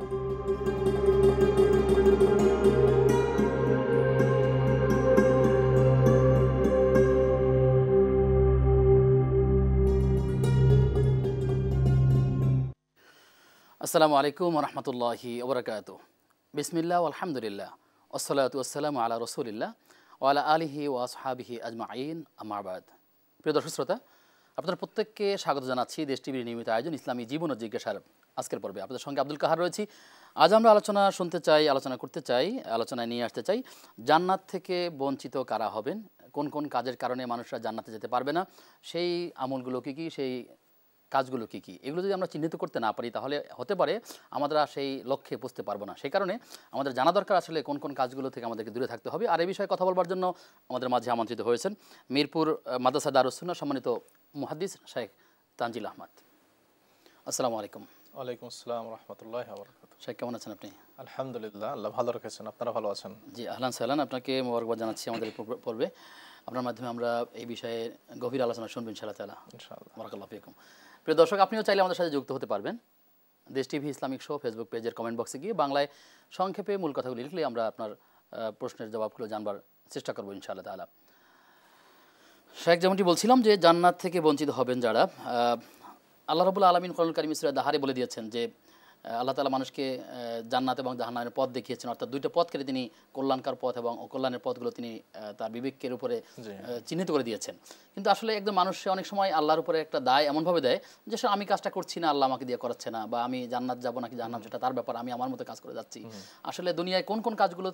আসসালামু আলাইকুম ওয়া রাহমাতুল্লাহি ওয়া বারাকাতুহু। বিসমিল্লাহ আলহামদুলিল্লাহ ওয়াসসালাতু ওয়াসসালামু আলা রাসূলিল্লাহ ওয়া আলা আলিহি ওয়া আসহাবিহি আজমাইন, আম্মা বাদ। প্রিয় দর্শক শ্রোতা, আপনাদের প্রত্যেককে স্বাগত জানাচ্ছি দেশ টিভির নিয়মিত আয়োজন ইসলামী জীবন ও জিজ্ঞাসার আজকের পর্বে। আপনাদের সঙ্গে আব্দুল কাহার রয়েছি। আজ আমরা আলোচনা করতে চাই, আলোচনায় নিয়ে আসতে চাই জান্নাত থেকে বঞ্চিত কারা হবেন, কোন কোন কাজের কারণে মানুষরা জান্নাতে যেতে পারবে না, সেই আমলগুলো কী কী, সেই কাজগুলো কী কী, এগুলো যদি আমরা চিহ্নিত করতে না পারি তাহলে হতে পারে আমরা সেই লক্ষ্যে পৌঁছতে পারবো না। সেই কারণে আমাদের জানা দরকার আসলে কোন কোন কাজগুলো থেকে আমাদেরকে দূরে থাকতে হবে। আর এই বিষয়ে কথা বলবার জন্য আমাদের মাঝে আমন্ত্রিত হয়েছেন মিরপুর মাদ্রাসা দারুস সুন্নাহ সম্মানিত মুহাদ্দিস শেখ তানজিল আহমদ। আসসালামু আলাইকুম। ওয়ালাইকুম আসসালাম ওয়া রাহমাতুল্লাহি ওয়া বারাকাতুহু। শেখ, কেমন আছেন আপনি? আলহামদুলিল্লাহ, আল্লাহ ভালো রেখেছেন। আপনারা ভালো আছেন? জি, আহলান সাহলান। আপনাকে মোবারকবাদ জানাচ্ছি আমাদের পর্বে। আপনার মাধ্যমে আমরা এই বিষয়ে গভীর আলোচনা শুনবো ইনশাআল্লাহ তাআলা। ইনশাআল্লাহ। বারাকাল্লাহু ফিকুম। প্রিয় দর্শক, আপনিও চাইলে আমাদের সাথে যুক্ত হতে পারবেন। দেশ টিভি ইসলামিক শো ফেসবুক পেজের কমেন্ট বক্সে গিয়ে বাংলায় সংক্ষেপে মূল কথাগুলি লিখলে আমরা আপনার প্রশ্নের জবাবগুলো জানবার চেষ্টা করবো ইনশাআল্লাহ তাআলা। শেখ, যেমনটি বলছিলাম যে জান্নাত থেকে বঞ্চিত হবেন যারা, আল্লাহ রাব্বুল আলামিন কোরআনুল কারীম সূরা দাহারে বলে দিয়েছেন যে আল্লাহ তাআলা মানুষকে জান্নাত এবং জাহান্নামের পথ দেখিয়েছেন, অর্থাৎ দুইটা পথকে তিনি কল্যাণকার পথ এবং অকল্যাণের পথগুলো তিনি তার বিবেকের উপরে চিহ্নিত করে দিয়েছেন। কিন্তু আসলে একদম মানুষ অনেক সময় আল্লাহর উপরে একটা দায় এমনভাবে দেয় যে আমি কাজটা করছি না, আল্লাহ আমাকে দিয়ে করাচ্ছে না, বা আমি জান্নাত যাব নাকি জাহান্নাম সেটা তার ব্যাপার, আমি আমার মতো কাজ করে যাচ্ছি। আসলে দুনিয়ায় কোন কোন কাজগুলো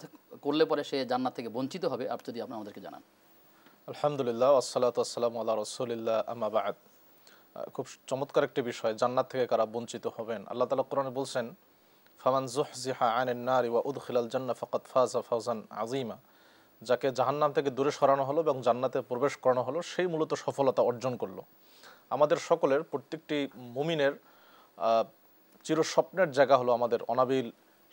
করলে পরে সে জান্নাত থেকে বঞ্চিত হবে, আপনি যদি আপনি আমাদেরকে জানান। আলহামদুলিল্লাহ, ওয়াসসালাতু ওয়াসসালামু আলা রাসূলিল্লাহ, আম্মা বা'দ। খুব চমৎকার একটি বিষয়, জান্নাত থেকে কারা বঞ্চিত হবেন। আল্লাহ তাআলা কোরআনে বলছেন, ফামান যুহজিহা আনিন নারি ওয়া উদখিলাল জান্নাহ ফাকাদ ফাযা ফাওজান আযীমা। যাকে জাহান্নাম থেকে দূরে সরানো হলো এবং জান্নাতে প্রবেশ করানো হলো, সেই মূলত সফলতা অর্জন করলো। আমাদের সকলের, প্রত্যেকটি মুমিনের চিরস্বপ্নের জায়গা হলো, আমাদের অনাবিল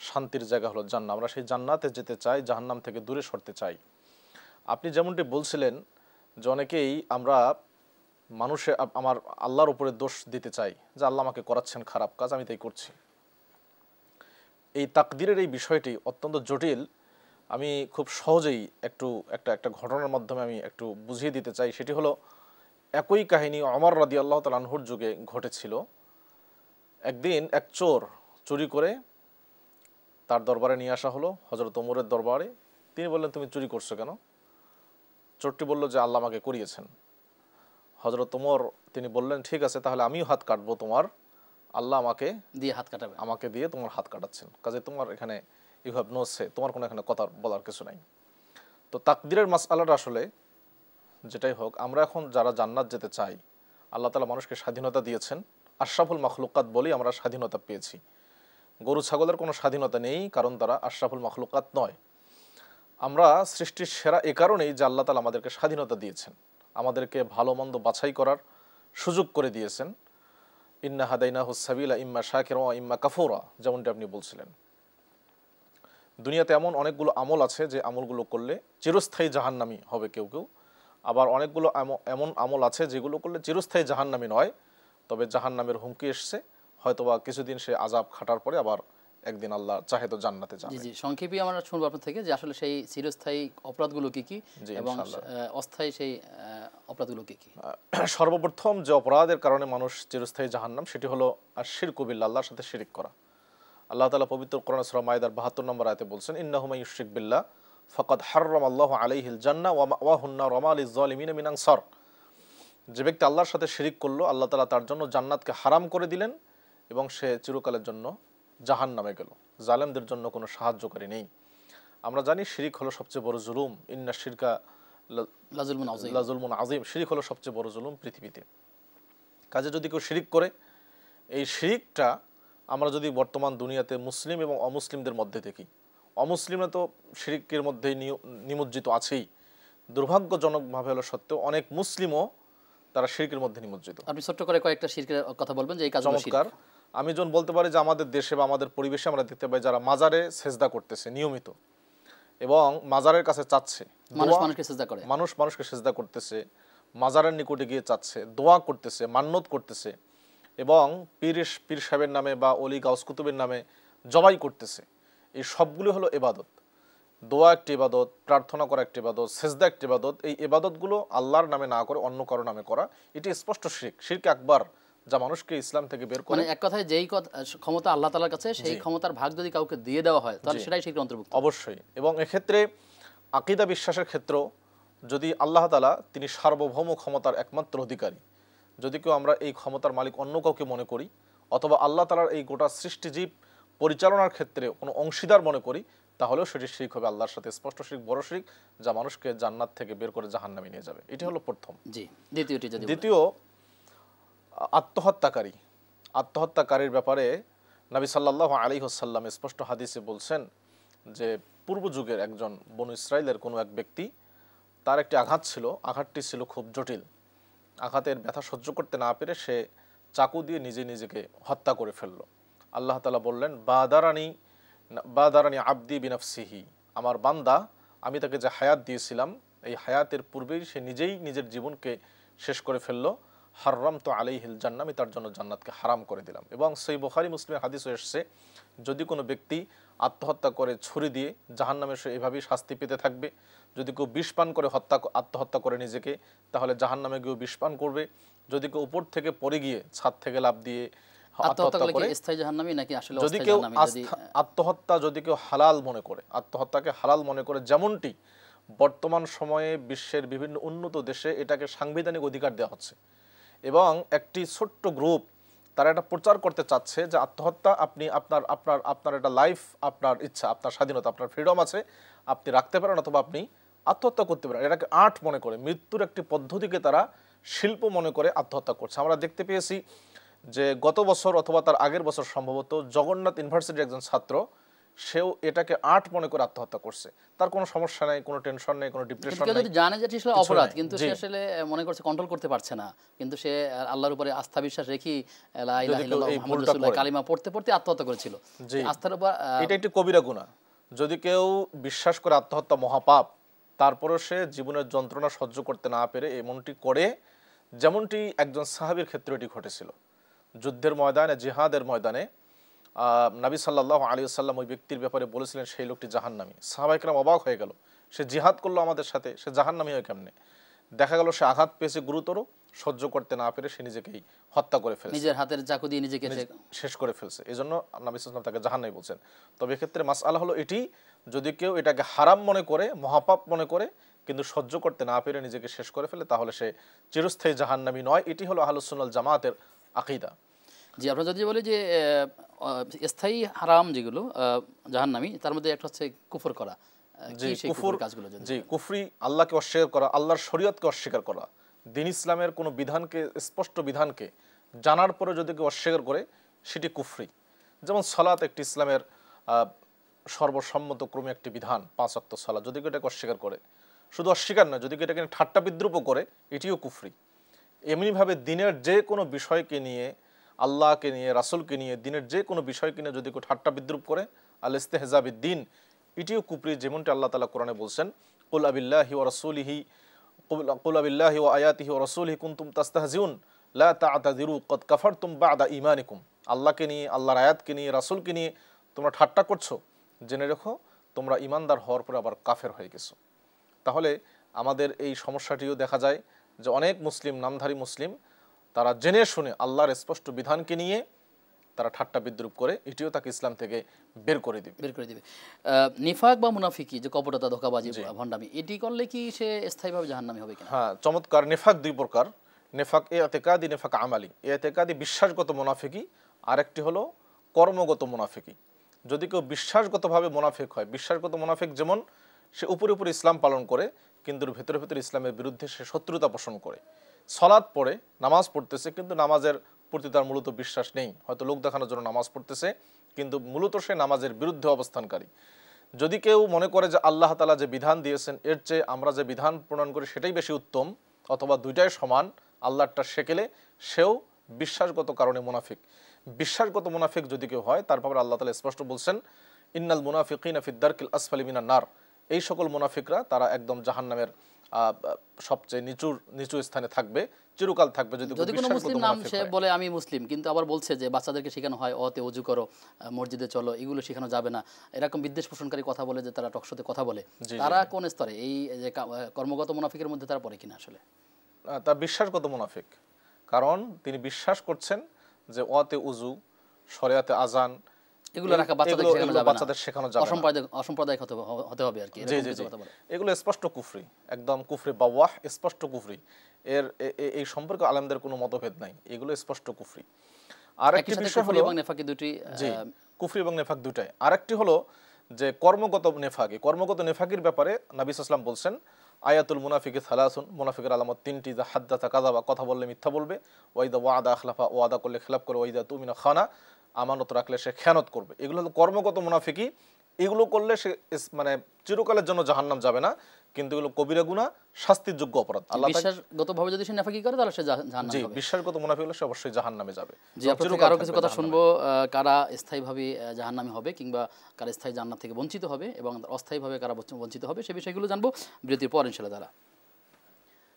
শান্তির জায়গা হলো জান্নাত। আমরা সেই জান্নাতে যেতে চাই, জাহান্নাম থেকে দূরে সরতে চাই। আপনি যেমনটি বলছিলেন যে অনেকেই আমরা আমার আল্লাহর উপরে দোষ দিতে চাই যে আল্লাহ আমাকে করাচ্ছেন খারাপ কাজ, আমি তাই করছি। এই তাকদিরের এই বিষয়টি অত্যন্ত জটিল। আমি খুব সহজেই একটা ঘটনার মাধ্যমে আমি একটু বুঝিয়ে দিতে চাই। সেটি হলো, একই কাহিনী ওমর রাদিয়াল্লাহু তাআলা আনহুর যুগে ঘটেছিল। একদিন এক চোর চুরি করে তার দরবারে নিয়ে আসা হলো, হযরত ওমরের দরবারে। তিনি বললেন, তুমি চুরি করছো কেন? চোরটি বলল যে আল্লাহ আমাকে করিয়েছেন। হযরত ওমর তিনি বললেন, ঠিক আছে, তাহলে আমিও হাত কাটবো তোমার, আল্লাহ আমাকে দিয়ে হাত কাটাবে, আমাকে দিয়ে তোমার হাত কাটাচ্ছেন, কাজে তোমার এখানে ইউ হ্যাভ নো সে, তোমার কোনো এখানে কথা বলার কিছু নাই। তো তাকদিরের মাসআলাটা আসলে যেটাই হোক, আমরা এখন যারা জান্নাত যেতে চাই, আল্লাহ তাআলা মানুষকে স্বাধীনতা দিয়েছেন। আশরাফুল মাখলুকাত বলেই আমরা স্বাধীনতা পেয়েছি। গরু ছাগলের কোনো স্বাধীনতা নেই, কারণ তারা আশরাফুল মাখলুকাত নয়। আমরা সৃষ্টির সেরা এ কারণেই যে আল্লাহ তাআলা আমাদেরকে স্বাধীনতা দিয়েছেন, আমাদেরকে ভালো মন্দ বাছাই করার সুযোগ করে দিয়েছেন। ইন্না হাদাইনাহুস সাবিলা ইম্মা শাকিরা ওয়া ইম্মা কাফুরা, যেমনটি আপনি বলছিলেন। দুনিয়াতে এমন অনেকগুলো আমল আছে যে আমলগুলো করলে চিরস্থায়ী জাহান্নামী হবে কেউ কেউ, আবার অনেকগুলো এমন আমল আছে যেগুলো করলে চিরস্থায়ী জাহান্নামী নয়, তবে জাহান্নামের হুমকি এসছে, হয়তোবা কিছুদিন সে আযাব খাটার পরে আবার একদিন আল্লাহ চাহে তো জান্নাতে যাবে। জি জি, সংক্ষেপে আমরা শুনবো আপনার থেকে যে আসলে সেই চিরস্থায়ী অপরাধগুলো কি কি এবং অস্থায়ী সেই অপরাধগুলো কি কি। সর্বপ্রথম যে অপরাধের কারণে মানুষ চিরস্থায়ী জাহান্নাম, সেটি হলো আশরিকু বিল্লাহ, আল্লাহর সাথে শিরিক করা। আল্লাহ তাআলা পবিত্র কোরআন সূরা মাইদার ৭২ নম্বর আয়াতে বলছেন, ইন্নাহু মান ইউশরিক বিল্লাহ ফাকাদ হাররামাল্লাহু আলাইহিল জান্নাহ ওয়া মাওয়াহুন নার ওয়া মা লিয-যালিমিনা মিন আনসার। যে ব্যক্তি আল্লাহর সাথে শিরিক করলো, আল্লাহ তাআলা তার জন্য জান্নাতকে হারাম করে দিলেন এবং সে চিরকালের জন্য জাহান্নামে গেল। জালেমদের জন্য কোনো সাহায্যকারী নেই। আমরা জানি শিরিক হলো সবচেয়ে বড় জুলুম। ইন্না শিরকা লাযুলমুন আযীম। শিরিক হলো সবচেয়ে বড় জুলুম পৃথিবীতে। কাজে যদি কেউ শিরিক করে, এই শিরিকটা আমরা যদি বর্তমান দুনিয়াতে মুসলিম এবং অমুসলিমদের মধ্যে দেখি, অমুসলিমরা তো শিরিকের মধ্যে নিমজ্জিত আছেই, দুর্ভাগ্যজনকভাবে হলো সত্ত্বেও অনেক মুসলিমও তারা শিরকের মধ্যে নিমজ্জিত। আপনি ছোট্ট করে কয়েকটা শিরকের কথা বলবেন যে এই কাজগুলো চমৎকার। আমি যখন বলতে পারি যে আমাদের দেশে বা আমাদের পরিবেশে আমরা দেখতে পাই যারা মাজারে সেজদা করতেছে নিয়মিত এবং মাজারের কাছে চাচ্ছে, মানুষ মানুষকে সেজদা করতেছে, মাজারের নিকটে গিয়ে চাচ্ছে, দোয়া করতেছে, মান্নত করতেছে এবং পীর সাহেবের নামে বা অলি গাউস কুতুবের নামে জবাই করতেছে, এই সবগুলো হলো ইবাদত। দোয়া একটি ইবাদত, প্রার্থনা করা একটি ইবাদত, সেজদা একটি ইবাদত। এই ইবাদতগুলো আল্লাহর নামে না করে অন্য কারো নামে করা, এটি স্পষ্ট শিরক, শিরক আকবার, যা মানুষকে ইসলাম থেকে বের করে। মানে এক কথায় যেই ক্ষমতা আল্লাহ তাআলার কাছে, সেই ক্ষমতার ভাগ যদি কাউকে দিয়ে দেওয়া হয় তাহলে সেটাই শিরকের অন্তর্ভুক্ত। অবশ্যই। এবং এক্ষেত্রে আকীদা বিশ্বাসের ক্ষেত্র, যদি আল্লাহ তাআলা তিনি সার্বভৌম ক্ষমতার একমাত্র অধিকারী, যদি কেউ আমরা এই ক্ষমতার মালিক অন্য কাউকে মনে করি, অথবা আল্লাহ তাআলার এই গোটা সৃষ্টিজীব পরিচালনার ক্ষেত্রে কোনো অংশীদার মনে করি, তাহলেও সেটি শিরক হবে, আল্লাহর সাথে স্পষ্ট শিরক, বড় শিরক, যা মানুষকে জান্নাত থেকে বের করে জাহান্নামে নিয়ে যাবে। এটি হলো প্রথম। জি, দ্বিতীয়টি যদি দ্বিতীয়, আত্মহত্যাকারী। আত্মহত্যাকারীর ব্যাপারে নবী সাল্লাল্লাহু আলাইহি ওয়াসাল্লাম স্পষ্ট হাদিসে বলছেন যে পূর্ব যুগের একজন বনু ইসরাইলের কোনো এক ব্যক্তি, তার একটি আঘাত ছিল, আঘাতটি ছিল খুব জটিল। আঘাতের ব্যথা সহ্য করতে না পেরে সে চাকু দিয়ে নিজেকে হত্যা করে ফেলল। আল্লাহ তাআলা বললেন, বাদারানি আবদি বিনাফসিহি, আমার বান্দা, আমি তাকে যে হায়াত দিয়েছিলাম, এই হায়াতের পূর্বেই সে নিজেই নিজের জীবনকে শেষ করে ফেলল। হাররামতু আলাইহিল জান্নাহ, আমি তার জন্য জান্নাতকে হারাম করে দিলাম। এবং সহিহ বুখারী মুসলিমের হাদিসে এসেছে, যদি কোনো ব্যক্তি আত্মহত্যা করে ছুরি দিয়ে, জাহান্নামে সে এভাবেই শাস্তি পেতে থাকবে। যদি কেউ বিষ পান করে আত্মহত্যা করে নিজেকে, তাহলে জাহান্নামে গিয়ে বিষ পান করবে। যদি কেউ উপর থেকে পড়ে গিয়ে ছাদ থেকে লাফ দিয়ে আত্মহত্যা করে, স্থায়ী জাহান্নামী নাকি আসলে যদি কেউ আত্মহত্যা যদি কেউ হালাল মনে করে, আত্মহত্যাকে হালাল মনে করে, যেমনটি বর্তমান সময়ে বিশ্বের বিভিন্ন উন্নত দেশে এটাকে সাংবিধানিক অধিকার দেওয়া হচ্ছে, এবং একটি ছোট্ট গ্রুপ তারা এটা প্রচার করতে চাচ্ছে যে আত্মহত্যা আপনি আপনার একটা লাইফ, আপনার ইচ্ছা, আপনার স্বাধীনতা, আপনার ফ্রিডম আছে, আপনি রাখতে পারেন অথবা আপনি আত্মহত্যা করতে পারেন। এটাকে আর্ট মনে করে, মৃত্যুর একটি পদ্ধতিকে তারা শিল্প মনে করে আত্মহত্যা করছে। আমরা দেখতে পেয়েছি যে গত বছর অথবা তার আগের বছর সম্ভবত জগন্নাথ ইউনিভার্সিটির একজন ছাত্র, সেও এটাকে আর্ট মনে করে আত্মহত্যা করছে। তার কোনো সমস্যা নেই, কোনো টেনশন নেই, কোনো ডিপ্রেশন নেই, যদি জানে যে এটা অপরাধ, কিন্তু সে আসলে মনে করছে কন্ট্রোল করতে পারছে না, কিন্তু সে আল্লাহর উপরে আস্থা বিশ্বাস রেখে লা ইলাহা ইল্লাল্লাহ মুহাম্মাদুর রাসূলুল্লাহ কালিমা পড়তে পড়তে আত্মহত্যা করেছিল। আস্থার উপর এটা একটি কবিরা গুনাহ। যদি কেউ বিশ্বাস করে আত্মহত্যা মহাপাপ, তারপরেও সে জীবনের যন্ত্রণা সহ্য করতে না পেরে এমনটি করে, যেমনটি একজন সাহাবীর ক্ষেত্রে এটি ঘটেছিল। যুদ্ধের ময়দানে, জিহাদের ময়দানে নবী সাল্লাল্লাহু আলাইহি ওয়াসাল্লাম ওই ব্যক্তির ব্যাপারে বলেছিলেন সেই লোকটি জাহান্নামী। সাহাবায়ে কেরাম অবাক হয়ে গেল, সে জিহাদ করলো আমাদের সাথে, সে জাহান্নামী হয় কেমনে? দেখা গেল সে আঘাত পেয়েছে গুরুতর, সহ্য করতে না পেরে সে নিজেকেই হত্যা করে ফেলছে, নিজের হাতের চাকু দিয়ে নিজেকে শেষ করে ফেলছে। এজন্য নবী সাল্লাল্লাহু আলাইহি ওয়াসাল্লাম তাকে জাহান্নামী বলছেন। তবে এক্ষেত্রে মাসআলা হলো এটি, যদি কেউ এটাকে হারাম মনে করে, মহাপাপ মনে করে, কিন্তু সহ্য করতে না পেরে নিজেকে শেষ করে ফেলে, তাহলে সে চিরস্থায়ী জাহান্নামী নয়। এটি হলো আহলুস সুন্নাহ ওয়াল জামাতের আকীদা। জি, আমরা যদি বলি যে স্থায়ী হারাম যেগুলো জাহান্নামী, তার মধ্যে একটা হচ্ছে কুফর করা। কুফরি আল্লাহকে অস্বীকার করা, আল্লাহর শরীয়তকে অস্বীকার করা, দ্বীন ইসলামের কোনো বিধানকে, স্পষ্ট বিধানকে জানার পরে যদি কেউ অস্বীকার করে, সেটি কুফরি। যেমন সালাত একটি ইসলামের সর্বসম্মতক্রমে একটি বিধান, 5 ওয়াক্ত সালাত, যদি কেউ এটাকে অস্বীকার করে, শুধু অস্বীকার না, যদি কেউ এটাকে ঠাট্টা বিদ্রুপও করে, এটিও কুফরি। এমনিভাবে দিনের যে কোনো বিষয়কে নিয়ে, আল্লাহকে নিয়ে, রাসূলকে নিয়ে, দিনের যে কোনো বিষয়কে নিয়ে যদি কেউ ঠাট্টা বিদ্রুপ করে, আল ইস্তেহজা বিদ্দিন, এটিও কুফরি। যেমনটি আল্লাহ তাআলা কোরআনে বলছেন, কুল আবিল্লাহি ওয়া আয়াতিহি ওয়া রাসূলিহি কুনতুম তাস্তাহজিউন লা তা'তাযিরু ক্বাদ কাফারতুম বা'দা ঈমানিকুম। আল্লাহকে নিয়ে, আল্লাহর আয়াতকে নিয়ে, রাসূলকে নিয়ে তোমরা ঠাট্টা করছো, জেনে রেখো তোমরা ঈমানদার হওয়ার পরে আবার কাফের হয়ে গেছো। তাহলে আমাদের এই সমস্যাটিও দেখা যায় যে অনেক মুসলিম, নামধারী মুসলিম, তারা জেনে শুনে আল্লাহর স্পষ্ট বিধানকে নিয়ে তারা ঠাট্টা বিদ্রুপ করে, এটিও তাকে ইসলাম থেকে বের করে দিবে। নিফাক বা মুনাফিকি, যে কপটতা, ধোঁকাবাজি, ভণ্ডামি, এটি করলে কি সে স্থায়ীভাবে জাহান্নামী হবে কিনা? হ্যাঁ, চমৎকার। নিফাক দুই প্রকার, নিফাক ইতিকাদি, নিফাক আমালি। ইতিকাদি বিশ্বাসগত মুনাফিকি, আরেকটি হলো কর্মগত মুনাফিকি। যদি কেউ বিশ্বাসগতভাবে মুনাফিক হয়, বিশ্বাসগত মুনাফিক যেমন সে উপরে উপরে ইসলাম পালন করে, কিন্তু ভেতরে ভেতরে ইসলামের বিরুদ্ধে সে শত্রুতা পোষণ করে। সালাত পড়ে, নামাজ পড়তেছে, কিন্তু নামাজের প্রতি তার মূলত বিশ্বাস নেই, হয়তো লোক দেখানোর জন্য নামাজ পড়তেছে, কিন্তু মূলত সে নামাজের বিরুদ্ধে অবস্থানকারী। যদি কেউ মনে করে যে আল্লাহ তাআলা যে বিধান দিয়েছেন, এর চেয়ে আমরা যে বিধান প্রণয়ন করি সেটাই বেশি উত্তম, অথবা দুইটাই সমান, আল্লাহরটা সেকেলে, সেও বিশ্বাসগত কারণে মুনাফিক। বিশ্বাসগত মুনাফিক যদি কেউ হয়, তারপর আল্লাহ তাআলা স্পষ্ট বলছেন, ইন্নাল মুনাফিকিনা ফিদ দারকিল আসফালি মিনান নার। এই সকল মুনাফিকরা তারা একদম জাহান্নামের সবচেয়ে নিচু স্থানে থাকবে, চিরকাল থাকবে যদি যদি কোনো বিশ্বাসগত মুসলিম নাম মুনাফিক সে হয়। বলে আমি মুসলিম, কিন্তু আবার বলছে যে বাচ্চাদেরকে শেখানো হয় অতে ওযু করো, মসজিদে চলো, এগুলো শেখানো যাবে না, এরকম বিদ্বেষ পোষণকারী কথা বলে যে তারা টকশোতে কথা বলে, জি, তারা কোন স্তরে এই যে কর্মগত মুনাফিকের মধ্যে তারা পড়ে কিনা আসলে? তা বিশ্বাসগত মুনাফিক, কারণ তিনি বিশ্বাস করছেন যে ওয়াতে উজু, শরিয়াতে আজান, এগুলো রাখা বাচ্চাদেরকে শেখানো যাবে না, বাচ্চাদের শেখানো যাবে না। অসাম্প্রদায়িক হতে হবে আর কি, জি এরকম জি কিছু জি, কথা বলে। এগুলো স্পষ্ট কুফরি, একদম কুফরি বাওয়াহ, স্পষ্ট কুফরি। এই সম্পর্কে আলেমদের কোনো মতভেদ নাই, এগুলো স্পষ্ট কুফরি। আরেকটি একই সাথে বিষয় কুফরি হলো এবং নেফাকি দুটি জি, কুফরি এবং নেফাক দুটাই। আরেকটি হলো যে কর্মগত নেফাকি, কর্মগত নেফাকির ব্যাপারে নবী সাল্লাল্লাহু আলাইহি ওয়াসাল্লাম বলছেন আয়াতুল মুনাফিকি সালাসুন, মুনাফিকের আলামত তিনটি, যা হাদ্দাসা কাযাবা, কথা বললে মিথ্যা বলবে, ওয়াইদা ওয়াদা আখলাফা, ওয়াদা করলে খেলাফ করে, ওয়াইদা তুমিনা খানা, আমানত রাখলে সে খেয়ানত করবে। এগুলো হলো কর্মগত মুনাফিকি। এগুলো করলে সে মানে চিরকালের জন্য জাহান্নাম যাবে না, কিন্তু এগুলো কবিরা গুনাহ, শাস্তির যোগ্য অপরাধ। আল্লাহ তাআলা বিশ্বাসগতভাবে যদি সে নেফাকি করে তাহলে সে জাহান্নামে জি, হবে। বিশ্বাসগত মুনাফিক হলে সে অবশ্যই জাহান্নামে যাবে। জি, আপনার থেকে আরো কিছু কথা শুনবো, কারা স্থায়ীভাবে জাহান্নামী হবে কিংবা কারা স্থায়ী জান্নাত থেকে বঞ্চিত হবে এবং অস্থায়ীভাবে কারা বঞ্চিত হবে, সে বিষয়গুলো জানবো বিরতির পর ইনশাআল্লাহ তাআলা।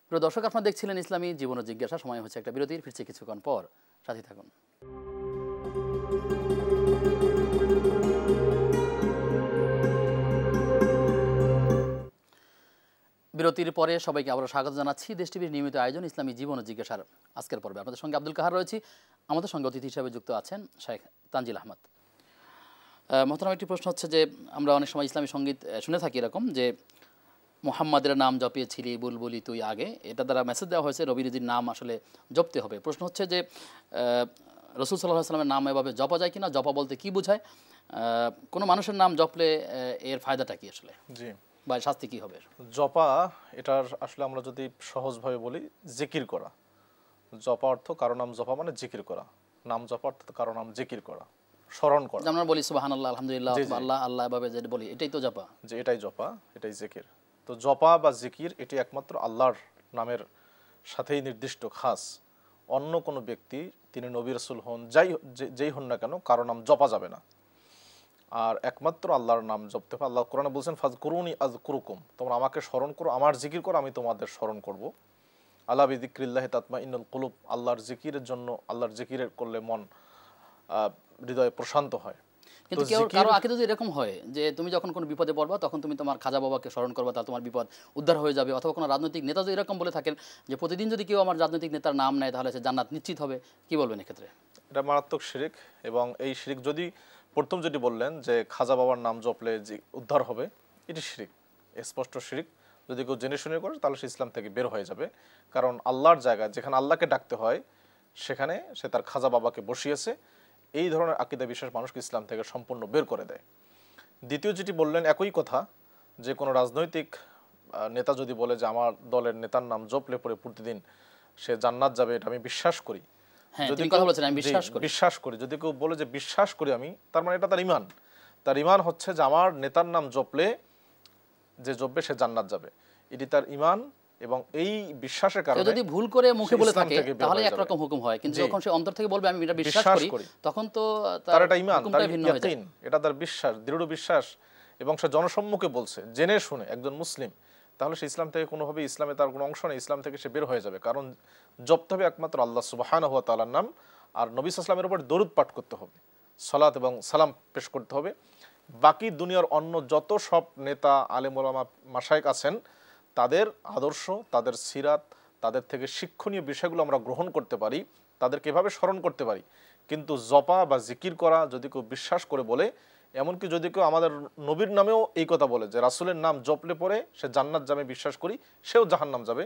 প্রিয় দর্শক, আপনারা দেখছিলেন ইসলামী জীবন ও জিজ্ঞাসা। সময় হচ্ছে একটা বিরতির, ফিরছে কিছুক্ষণ পর, সাথে থাকুন। বিরতির পরে সবাইকে আবারও স্বাগত জানাচ্ছি দেশ টিভির নিয়মিত আয়োজন ইসলামী জীবন ও জিজ্ঞাসার আজকের পর্বে। আপনাদের সঙ্গে আব্দুল কাহার রয়েছি, আমাদের সঙ্গে অতিথি হিসাবে যুক্ত আছেন শেখ তানজিল আহমদ। মহতরম, একটি প্রশ্ন হচ্ছে যে আমরা অনেক সময় ইসলামী সঙ্গীত শুনে থাকি এরকম যে মুহাম্মাদের নাম জপিয়েছিলি বুলবুলি তুই আগে, এটা দ্বারা মেসেজ দেওয়া হয়েছে নবীজির নাম আসলে জপতে হবে। প্রশ্ন হচ্ছে যে রাসূল সাল্লাল্লাহু আলাইহি ওয়াসাল্লামের নাম এভাবে জপা যায় কিনা, জপা বলতে কি বোঝায়, কোনো মানুষের নাম জপলে এর ফায়দাটা কি আসলে, জি, বা শাস্তি কি হবে? জপা, এটার আসলে আমরা যদি সহজভাবে বলি, জিকির করা। জপা অর্থ কারো নাম জপা মানে জিকির করা, নাম জপা অর্থ কারো নাম জিকির করা, স্মরণ করা। আমরা বলি সুবহানাল্লাহ, আলহামদুলিল্লাহ, জি, জি। আল্লাহ আল্লাহ এভাবে যে বলি, এটাই তো জপা। যে এটাই জপা, এটাই জিকির। তো জপা বা জিকির এটি একমাত্র আল্লাহর নামের সাথেই নির্দিষ্ট, খাস। অন্য কোনো ব্যক্তি, তিনি নবী রাসূল হন, যেই হন না কেন, কারো নাম জপা যাবে না। আর একমাত্র আল্লাহর নাম জপতে হবে। আল্লাহ কোরআনে বলছেন ফাযকুরুনি আযকুরুকুম, তোমরা আমাকে স্মরণ করো, আমার জিকির করো, আমি তোমাদের স্মরণ করব। আলা বিযিক্রিল্লাহি তাতমাইন্নুল কুলুব, আল্লাহর জিকিরের জন্য, আল্লাহর জিকিরের করলে মন, হৃদয় প্রশান্ত হয়। কিন্তু কারো আগে যদি এরকম হয় যে তুমি যখন কোনো বিপদে পড়বা তখন তুমি তোমার খাজা বাবাকে স্মরণ করবা, তাহলে তোমার বিপদ উদ্ধার হয়ে যাবে, অথবা কোনো রাজনৈতিক নেতা যদি এরকম বলে থাকেন যে প্রতিদিন যদি কেউ আমার রাজনৈতিক নেতার নাম নেয় তাহলে সে জান্নাত নিশ্চিত হবে, কি বলবেন এক্ষেত্রে? এটা মারাত্মক শিরিক। এবং এই শিরিক, যদি প্রথম যেটি বললেন যে খাজা বাবার নাম জপলে যে উদ্ধার হবে, এটি শিরিক, স্পষ্ট শিরিক। যদি কেউ জেনে শুনে করে তাহলে সে ইসলাম থেকে বের হয়ে যাবে। কারণ আল্লাহর জায়গায় যেখানে আল্লাহকে ডাকতে হয় সেখানে সে তার খাজা বাবাকে বসিয়েছে। এই ধরনের আকীদা বিশ্বাস মানুষকে ইসলাম থেকে সম্পূর্ণ বের করে দেয়। দ্বিতীয় যেটি বললেন, একই কথা, যে কোনো রাজনৈতিক নেতা যদি বলে যে আমার দলের নেতার নাম জপলে পরে প্রতিদিন সে জান্নাত যাবে, এটা আমি বিশ্বাস করি। হ্যাঁ, যদি তুমি কথা বলেছেন, আমি বিশ্বাস করি, যদি কেউ বলে যে বিশ্বাস করি আমি, তার মানে এটা তার ঈমান। তার ঈমান হচ্ছে যে আমার নেতার নাম জপলে যে জপবে সে জান্নাত যাবে, এটি তার ঈমান। এবং এই বিশ্বাসের কারণে যদি ভুল করে মুখে বলে থাকে তাহলে যাবে। একরকম হুকুম হয়, কিন্তু জি। যখন সে অন্তর থেকে বলবে আমি এটা বিশ্বাস করি, তখন তো তার এটা ঈমান, তার ভিন্ন হয়ে যায়। ইয়াকিন, এটা তার বিশ্বাস, দৃঢ় বিশ্বাস, এবং সে জনসম্মুখে বলছে, জেনে শুনে, একজন মুসলিম, তাহলে সে ইসলাম থেকে কোনোভাবে, ইসলামে তার কোনো অংশ নেই, ইসলাম থেকে সে বের হয়ে যাবে। কারণ জপতে হবে একমাত্র আল্লাহ সুবহানাহু ওয়া তাআলার নাম, আর নবী সাল্লাল্লাহু আলাইহি ওয়াসাল্লামের উপর দরুদ পাঠ করতে হবে, সালাত এবং সালাম পেশ করতে হবে। বাকি দুনিয়ার অন্য যত সব নেতা, আলেম ওলামা, মাশায়েখ আছেন, তাদের আদর্শ, তাদের সিরাত, তাদের থেকে শিক্ষণীয় বিষয়গুলো আমরা গ্রহণ করতে পারি, তাদেরকে এভাবে স্মরণ করতে পারি। কিন্তু জপা বা জিকির করা যদি কেউ বিশ্বাস করে বলে, এমনকি যদি কেউ আমাদের নবীর নামেও এই কথা বলে যে রাসূলের নাম জপলে পরে সে জান্নাত যাবে বিশ্বাস করি, সেও জাহান্নাম যাবে,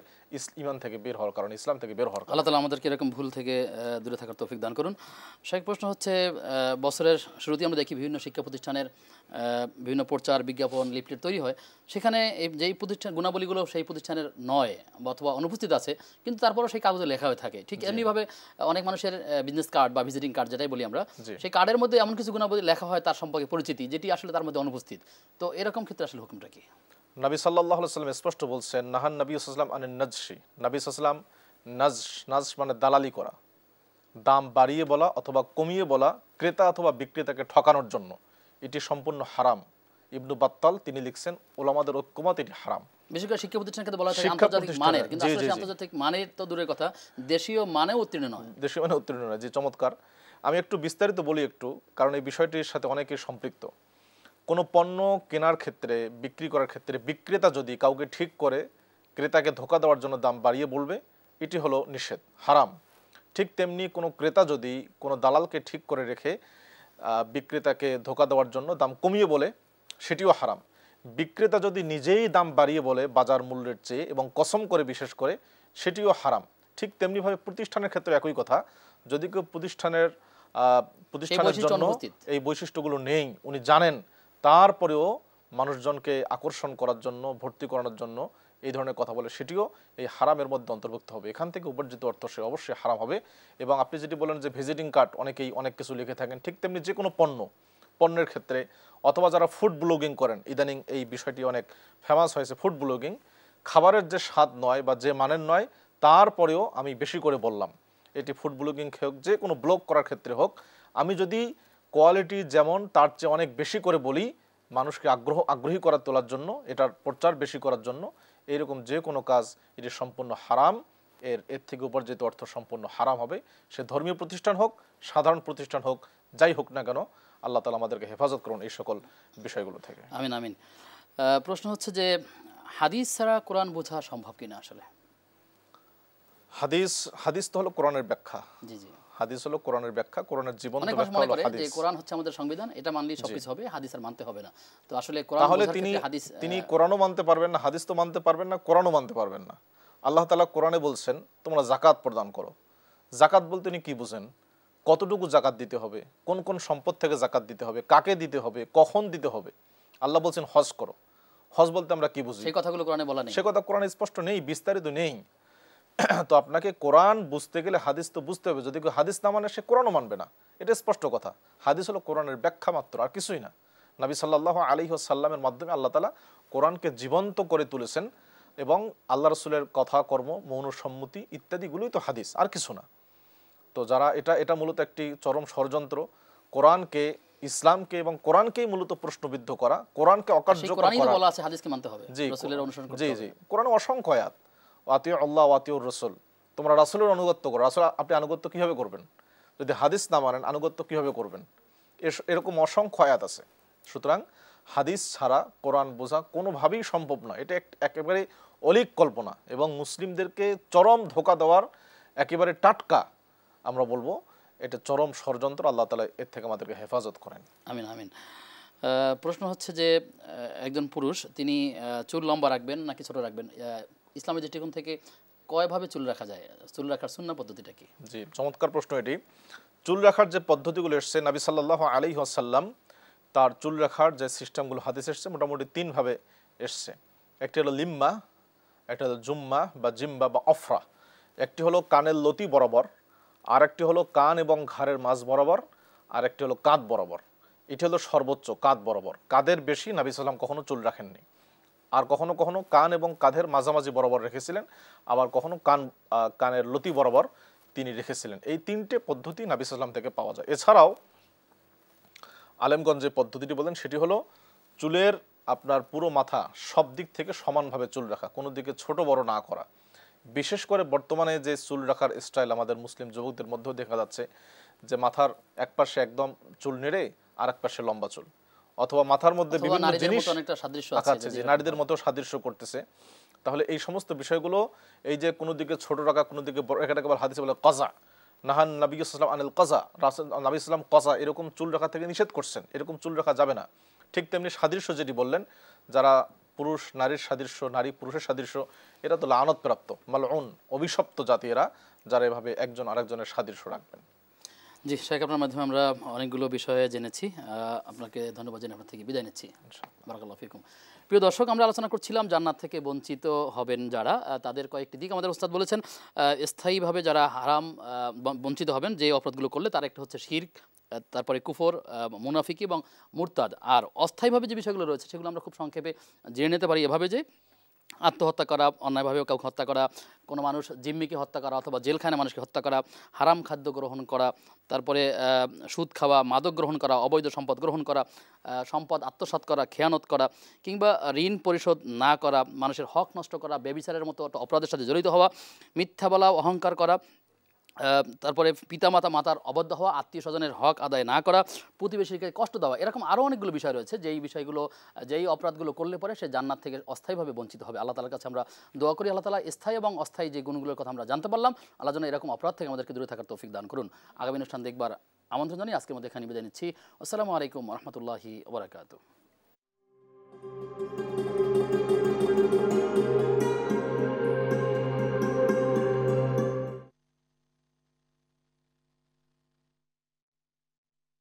ঈমান থেকে বের হওয়ার কারণে, ইসলাম থেকে বের হওয়ার কারণে। আল্লাহ তাআলা আমাদেরকে এরকম ভুল থেকে দূরে থাকার তৌফিক দান করুন। শেখ, প্রশ্ন হচ্ছে বছরের শুরুতেই আমরা দেখি বিভিন্ন শিক্ষা প্রতিষ্ঠানের বিভিন্ন প্রচার, বিজ্ঞাপন, লিফলেট তৈরি হয়, সেখানে যেই প্রতিষ্ঠান গুণাবলীগুলো সেই প্রতিষ্ঠানের নয় অথবা অনুপস্থিত আছে, কিন্তু তারপরেও সেই কাগজে লেখা হয়ে থাকে। ঠিক এমনিভাবে অনেক মানুষের বিজনেস কার্ড বা ভিজিটিং কার্ড যেটাই বলি আমরা, সেই কার্ডের মধ্যে এমন কিছু গুণাবলী লেখা হয় তার সম্পর্কে পরিচিতি, যেটি আসলে তার মধ্যে অনুপস্থিত। তো এরকম ক্ষেত্রে আসলে হুকুমটা কি? নবী সাল্লাল্লাহু আলাইহি ওয়াসাল্লাম স্পষ্ট বলছেন, নাহান নবী সাল্লাল্লাহু আলাইহি ওয়াসাল্লাম আনিন নাজশি, নবী সাল্লাল্লাহু আলাইহি ওয়াসাল্লাম নাজ মানে দালালি করা, দাম বাড়িয়ে বলা অথবা কমিয়ে বলা, ক্রেতা অথবা বিক্রেতাকে ঠকানোর জন্য, এটি সম্পূর্ণ হারাম। ইবনু বাত্তাল তিনি লিখছেন, ওলামাদের ঐক্যমত এটি হারাম। বিশেষ করে শিক্ষা প্রতিষ্ঠানের ক্ষেত্রে বলা হয় শিক্ষা আন্তর্জাতিক প্রতিষ্ঠানে, মানের, কিন্তু জি, আসলে জি, সেই জি। আন্তর্জাতিক মানের তো দূরের কথা, দেশীয় মানেও উত্তীর্ণ নয়। দেশে মানে উত্তীর্ণ নয়, যে চমৎকার। আমি একটু বিস্তারিত বলি একটু, কারণ এই বিষয়টির সাথে অনেকে সম্পৃক্ত। কোনো পণ্য কেনার ক্ষেত্রে, বিক্রি করার ক্ষেত্রে বিক্রেতা যদি কাউকে ঠিক করে ক্রেতাকে ধোঁকা দেওয়ার জন্য দাম বাড়িয়ে বলবে, এটি হলো নিষেধ, হারাম। ঠিক তেমনি কোনো ক্রেতা যদি কোনো দালালকে ঠিক করে রেখে বিক্রেতাকে ধোঁকা দেওয়ার জন্য দাম কমিয়ে বলে, সেটিও হারাম। বিক্রেতা যদি নিজেই দাম বাড়িয়ে বলে বাজার মূল্যের চেয়ে এবং কসম করে বিশেষ করে, সেটিও হারাম। ঠিক তেমনিভাবে প্রতিষ্ঠানের ক্ষেত্রে একই কথা। যদি কেউ প্রতিষ্ঠানের জন্য এই বৈশিষ্ট্যগুলো নেই, উনি জানেন, তারপরেও মানুষজনকে আকর্ষণ করার জন্য, ভর্তি করানোর জন্য এই ধরনের কথা বলে, সেটিও এই হারামের মধ্যে অন্তর্ভুক্ত হবে। এখান থেকে উপার্জিত অর্থ সে অবশ্যই হারাম হবে। এবং আপনি যেটি বলেন যে ভিজিটিং কার্ড অনেকেই অনেক কিছু লিখে থাকেন, ঠিক তেমনি যে কোনো পণ্যের ক্ষেত্রে, অথবা যারা ফুড ব্লগিং করেন, ইদানিং এই বিষয়টি অনেক ফেমাস হয়েছে, ফুড ব্লগিং, খাবারের যে স্বাদ নয় বা যে মানের নয়, তারপরেও আমি বেশি করে বললাম। এটি ফুড ব্লগিং হোক, যে কোনো ব্লগ করার ক্ষেত্রে হোক, আমি যদি কোয়ালিটি যেমন তার চেয়ে অনেক বেশি করে বলি, মানুষকে আগ্রহী করার তোলার জন্য, এটার প্রচার বেশি করার জন্য, এইরকম যে কোনো কাজ এটি সম্পূর্ণ হারাম। এর থেকে উপার্জিত অর্থ সম্পূর্ণ হারাম হবে। সে ধর্মীয় প্রতিষ্ঠান হোক, সাধারণ প্রতিষ্ঠান হোক, যাই হোক না কেন, আল্লাহ তাআলা আমাদেরকে হেফাজত করুন এই সকল বিষয়গুলো থেকে। আমিন আমিন। প্রশ্ন হচ্ছে যে হাদিস ছাড়া কোরআন বোঝা সম্ভব কিনা আসলে? হাদিস তো হলো কোরআনের ব্যাখ্যা। জি জি। হাদিস হলো কোরআনের ব্যাখ্যা, কোরআনের জীবন্ত অনেক মানুষ ব্যাখ্যা মনে হলো করে যে হাদিস। কোরআন হচ্ছে আমাদের সংবিধান, এটা মানলেই সবকিছু হবে, হাদিস আর মানতে হবে না। তো আসলে কোরআন তাহলে বোঝার ক্ষেত্রে হাদিস তিনি কোরআনও মানতে পারবেন না, হাদিস তো মানতে পারবেন না, কোরআনও মানতে পারবেন না। আল্লাহ তাআলা কোরআনে বলছেন তোমরা যাকাত প্রদান করো। যাকাত বলতে উনি কি বুঝেন? কতটুকু যাকাত দিতে হবে, কোন কোন সম্পদ থেকে যাকাত দিতে হবে, কাকে দিতে হবে, কখন দিতে হবে। আল্লাহ বলছেন হজ করো। হজ বলতে আমরা কি বুঝি? সেই কথাগুলো কোরআনে বলা নেই। সে কথা কোরআনে স্পষ্ট নেই, বিস্তারিত নেই। তো আপনাকে কোরআন বুঝতে গেলে হাদিস তো বুঝতে হবে। যদি কেউ হাদিস না মানে, সে কোরআনও মানবে না, এটা স্পষ্ট কথা। হাদিস হলো কোরআনের ব্যাখ্যা মাত্র, আর কিছুই না। নবী সাল্লাল্লাহু আলাইহি ওয়াসাল্লামের মাধ্যমে আল্লাহ তাআলা কোরআনকে জীবন্ত করে তুলেছেন, এবং আল্লাহ রাসূলের কথা, কর্ম, মৌন সম্মতি ইত্যাদিগুলোই তো হাদিস, আর কিছু না। তো যারা এটা মূলত একটি চরম ষড়যন্ত্র, কোরআনকে, ইসলামকে এবং কোরআনকেই মূলত প্রশ্নবিদ্ধ করা, কোরআনকে অকার্যকর করা। বলা আছে হাদিসকে মানতে হবে, রাসূলের অনুসরণ করতে হবে। জি জি, কোরআনে অসংখ্য আয়াত, আতিউ আল্লাহ ওয়া আতিউর রাসূল, তোমরা রাসূলের আনুগত্য করো। রাসূল, আপনি আনুগত্য কিভাবে করবেন? যদি হাদিস না মানেন, আনুগত্য কিভাবে করবেন? এরকম অসংখ্য আয়াত আছে। সুতরাং হাদিস ছাড়া কোরআন বোঝা কোনোভাবেই সম্ভব নয়। এটা একেবারে অলীক কল্পনা, এবং মুসলিমদেরকে চরম ধোঁকা দেওয়ার একেবারে টাটকা, আমরা বলবো এটা চরম ষড়যন্ত্র। আল্লাহ তাআলা এর থেকে আমাদেরকে হেফাজত করেন। আমিন আমিন। প্রশ্ন হচ্ছে যে একজন পুরুষ, তিনি চুল লম্বা রাখবেন নাকি ছোট রাখবেন? ইসলামের দৃষ্টিকোণ থেকে কয়ভাবে চুল রাখা যায়? চুল রাখার সুন্নাহ পদ্ধতিটা কি? জি, চমৎকার প্রশ্ন এটি। চুল রাখার যে পদ্ধতিগুলো এসছে, নবী সাল্লাল্লাহু আলাইহি ওয়াসাল্লাম তার চুল রাখার যে সিস্টেমগুলো হাদিস এসছে, মোটামুটি 3 ভাবে এসছে। একটি হলো লিম্মা, একটা হলো জুম্মা বা জিম্বা বা অফরা, একটি হলো কানের লতি বরাবর, আর একটি হলো কান এবং ঘাড়ের মাঝ বরাবর, আর একটি হলো কাঁধ বরাবর। এটি হলো সর্বোচ্চ, কাঁধ বরাবর। কাঁধের বেশি নবী সাল্লাম কখনো চুল রাখেননি। আর কখনো কখনো কান এবং কাঁধের মাঝামাঝি বরাবর রেখেছিলেন, আবার কখনো কানের লতি বরাবর তিনি রেখেছিলেন। এই 3টে পদ্ধতি নবী সাল্লাম থেকে পাওয়া যায়। এছাড়াও আলেমগঞ্জ যে পদ্ধতিটি বলেন, সেটি হলো চুলের আপনার পুরো মাথা সব দিক থেকে সমানভাবে চুল রাখা, কোনো দিকে ছোট বড় না করা। বিশেষ করে বর্তমানে যে চুল রাখার স্টাইল আমাদের মুসলিম যুবকদের মধ্যেও দেখা যাচ্ছে, যে মাথার এক পাশে একদম চুল নেড়ে আর এক পাশে লম্বা চুল, অথবা মাথার মধ্যে বিভিন্ন জিনিস আঁকাচ্ছে, যে নারীদের মতো সাদৃশ্য করতেছে। তাহলে এই সমস্ত বিষয়গুলো, এই যে কোনো দিকে ছোট রাখা, কোনো দিকে বড় রাখাটাকে বলে হাদিসে বলে কাজা। নাহান নবী সাল্লাল্লাহু আনিল কাজা, রাসূল নবী সাল্লাম কাজা এরকম চুল রাখা থেকে নিষেধ করছেন, এরকম চুল রাখা যাবে না। ঠিক তেমনি সাদৃশ্য যেটি বললেন, যারা পুরুষ নারীর সাদৃশ্য, নারী পুরুষের সাদৃশ্য, এটা তো লানত প্রাপ্ত, মালউন, অভিশপ্ত জাতি এরা, যারা এভাবে একজন আরেকজনের সাদৃশ্য রাখবেন। জি শেখ, আপনার মাধ্যমে আমরা অনেকগুলো বিষয়ে জেনেছি। আপনাকে ধন্যবাদ জানিয়ে আপনার থেকে বিদায় নিচ্ছি। বারাকাল্লাহু ফিকুম। প্রিয় দর্শক, আমরা আলোচনা করছিলাম জান্নাত থেকে বঞ্চিত হবেন যারা, তাদের কয়েকটি দিক আমাদের ওস্তাদ বলেছেন। স্থায়ীভাবে যারা হারাম বঞ্চিত হবেন যে অপরাধগুলো করলে, তার একটা হচ্ছে শিরক, তারপরে কুফর, মুনাফিকি এবং মুরতাদ। আর অস্থায়ীভাবে যে বিষয়গুলো রয়েছে, সেগুলো আমরা খুব সংক্ষেপে জেনে নিতে পারি এভাবে যে আত্মহত্যা করা, অন্যায়ভাবে কাউকে হত্যা করা, কোনো মানুষ জিম্মিকে হত্যা করা অথবা জেলখানায় মানুষকে হত্যা করা, হারাম খাদ্য গ্রহণ করা, তারপরে সুদ খাওয়া, মাদক গ্রহণ করা, অবৈধ সম্পদ গ্রহণ করা, সম্পদ আত্মসাৎ করা, খেয়ানত করা, কিংবা ঋণ পরিশোধ না করা, মানুষের হক নষ্ট করা, ব্যভিচারের মতো একটা অপরাধের সাথে জড়িত হওয়া, মিথ্যা বলা, অহংকার করা, তারপরে পিতামাতা মাতার অবদ্ধ হওয়া, আত্মীয় স্বজনের হক আদায় না করা, প্রতিবেশীকে কষ্ট দেওয়া, এরকম আরও অনেকগুলো বিষয় রয়েছে যেই বিষয়গুলো, যেই অপরাধগুলো করলে পরে সে জান্নাত থেকে অস্থায়ীভাবে বঞ্চিত হবে। আল্লাহ তাআলার কাছে আমরা দোয়া করি আল্লাহ তাআলা স্থায়ী এবং অস্থায়ী যে গুণগুলোর কথা আমরা জানতে পারলাম, আল্লাহ যেন এরকম অপরাধ থেকে আমাদেরকে দূরে থাকার তৌফিক দান করুন। আগামী অনুষ্ঠান দেখবার আমন্ত্রণ জানিয়ে আজকের মধ্যে এখানে বিদায় নিচ্ছি। আসসালামু আলাইকুম ওয়া রাহমাতুল্লাহি ওয়া বারাকাতুহু।